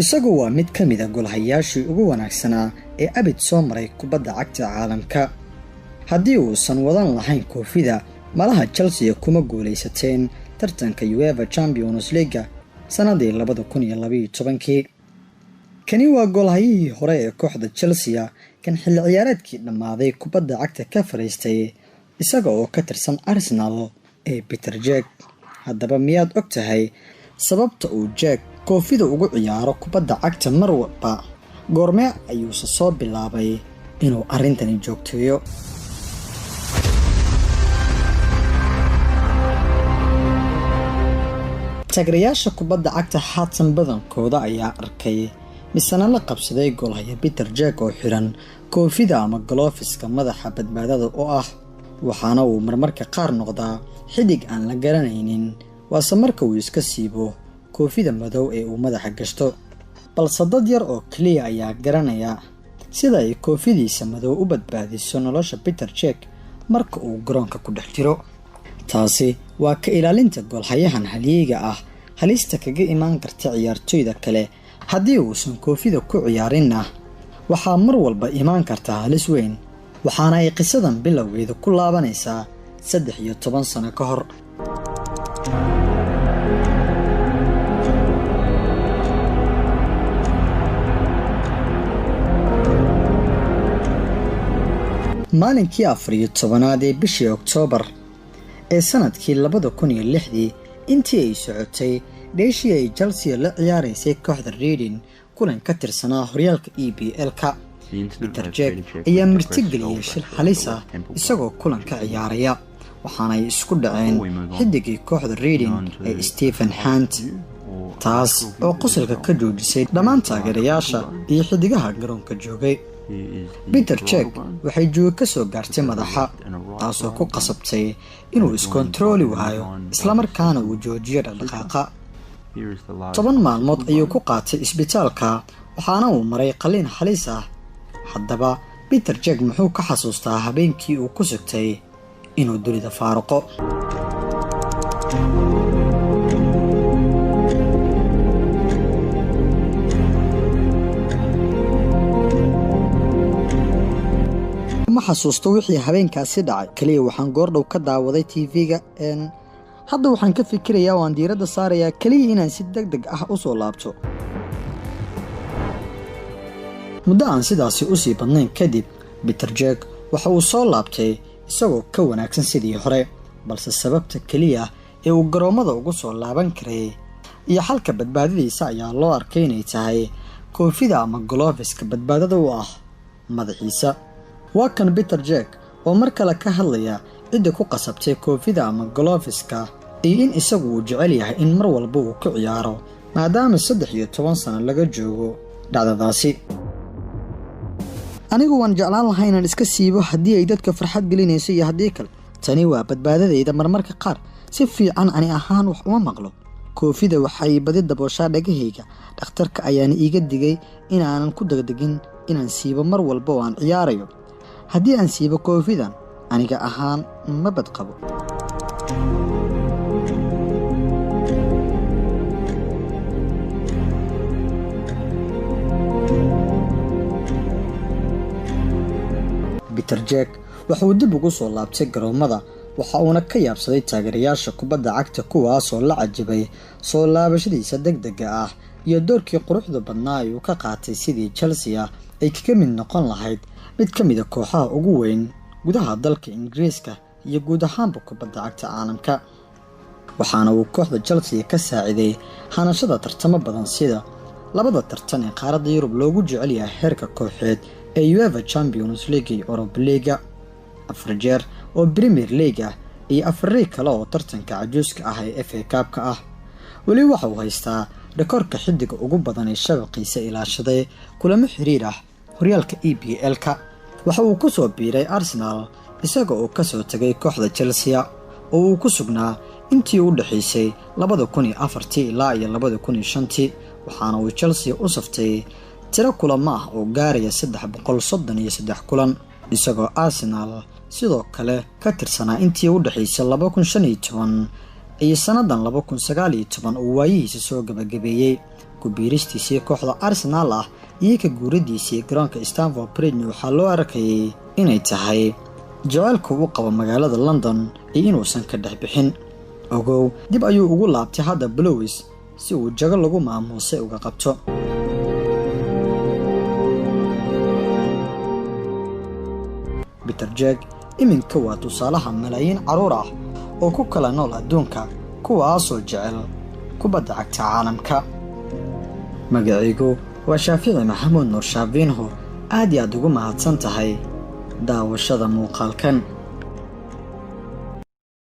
isagu waa mid ka mid ah golhayaashii ugu wanaagsanaa ee abid soo maray kubadda cagta caalamka. haddii uusan wadan lahayn koofida, malaha Chelsea kuma guuleysateen tartanka UEFA Champions League sanadii 2012. kani waa golhayihii hore ee kooxda Chelsea kan xilli ciyaareedkii dhamaaday kubadda cagta ka fariistay isaga oo ka tirsan Arsenal ee Peter Cech. haddaba miyaad ogtahay sababta uu Cech koofida ugu ciyaaro kubadda cagta mar walba? goormee ayuuse soo bilaabay inuu arrintani joogteeyo? taageerayaasha kubadda cagta haatan badankooda ayaa arkay misana la qabsaday golhaya Peter Cech oo xiran koofida ama gloveska madaxa badbaadada oo ah, waxaana uu marmarka qaar noqdaa xidig aan la garanaynin waase marka uu iska siibo koofida madow ee uu madaxa gashto. balse dad yar oo kaliya ayaa garanaya sida ay koofidiisa madow u badbaadiso nolosha Peter Cech marka uu garoonka ku dhex jiro. taasi waa ka ilaalinta golhayahan halyeeyga ah halista kaga imaan karta ciyaartoyda kale. haddii uusan koofida ku ciyaarinna waxaa mar walba imaan karta halis weyn, waxaana ay qisadan bilowgeeda ku laabanaysaa 13 sano ka hor. maalinkii 14aad ee bishii Oktoobar ee sanadkii 2006 intii ay socotay dheeshii ay Chelsea la ciyaaraysay kooxda Reading kulan ka tirsanaa horyaalka EPL-ka. Peter Cech ayaa martigeliyay shil halis ah isagoo kulan ka ciyaaraya, waxaana ay isku dhaceen xidigii kooxda Reading ee Stephen Hunt, taas oo qosolka ka joojisay dhammaan taageerayaasha iyo xidigaha garoonka joogay. Peter Cech waxay jooga ka soo gaartay madaxa, taasoo ku qasabtay inuu iskontarooli waayo islamarkaana uu joojiyo dhaqdhaqaaqa. 10 maalmood ayuu ku qaatay isbitaalka, waxaana uu maray qalliin halis ah. haddaba Peter Cech muxuu ka xasuustaa habeenkii uu ku sugtay inuu dunida faaruqo? ma xasuusto wixii habeenkaasi dhacay, kaliya waxaan goordhow ka daawaday TV-ga. hadda waxaan ka fikirayaa waan diiradda saarayaa kaliya inaan si degdeg ah u soo laabto. muddo aan sidaasi u sii badnayn kadib, Peter Cech waxa uu soo laabtay isagoo ka wanaagsan sidii hore, balse sababta kaliya ee uu garoomada ugu soo laaban karay iyo xalka badbaadadiisa ayaa loo arkay inay tahay koofida ama gloveska badbaadada u ah madaxiisa. waa kan Peter Cech oo mar kale ka hadlaya cidda ku qasabtay koofida ama gloveska iyo in isagu uu jecel yahay in mar walba uu ku ciyaaro maadaama 13 sano laga joogo dhacdadaasi. anigu waan jeclaan lahaa inaan iska siibo haddii ay dadka farxad gelinayso iyo haddii kale. tani waa badbaadadayda. marmarka qaar si fiican ani ahaan wax uma maqlo. koofida waxay badi dabooshaa dhagahayga. dhakhtarka ayaana iiga digay inaanan ku degdegin inaan siibo mar walba oo aan ciyaarayo. haddii aan siibo koofidan aniga ahaan ma badqabo. Peter Cech wuxuu dib ugu soo laabtay garoomada, waxa uuna ka yaabsaday taageerayaasha kubadda cagta kuwaasoo la cajabay soo laabashadiisa degdega ah iyo doorkii quruxda badnaa uu ka qaatay sidii Chelsea ay kaga mid noqon lahayd mid ka mid ah kooxaha ugu weyn gudaha dalka Ingiriiska iyo guud ahaanba kubadda cagta caalamka. waxaana uu kooxda Chelsea ka saaciday hanashada tartamo badan sida 2 tartan ee qaaradda Yurub loogu jecel yahay heerka kooxeed ee UEFA Champions League iyo Europa League, 4 jeer oo Premier League iyo 4 kale oo tartanka cajuuska ah ee FA Cup-ka ah. weli waxa uu haystaa rikoorka xidiga ugu badan ee shabaqiisa ilaashaday kulamo xiriir ah horyaalka EPL-ka. waxa uu ku soo biiray Arsenal isaga oo ka soo tagay kooxda Chelsea oo uu ku sugnaa intii u dhaxaysay 2004 ilaa 2005, waxaana uu Chelsea u saftay tiro kulamo ah oo gaaraya 333 kulan, isagoo Arsenal sidoo kale ka tirsanaa intii u dhaxaysay 2015 iyo sanadan 2019 oo waayihiisa soo gabagabeeyay ku biiristiisii kooxda Arsenal ah iyo ka guuradiisii garoonka Stamford Bridge waxaa loo arkayay inay tahay jacaylka uu qabo magaalada London iyo inuusan ka dhex bixin. Ogow dib ayuu ugu laabtay hadda Blues si uu jago lagu maamuusay uga qabto. Peter Cech iminka waa tusaalaha malaayiin caruur ah oo ku kala nool adduunka kuwaasoo jecel kubadda cagta caalamka. Magacaygu waa Shaafici Maxamuud Nuur Shaafinho. aad iyo aad ugu mahadsan tahay daawashada muuqaalkan.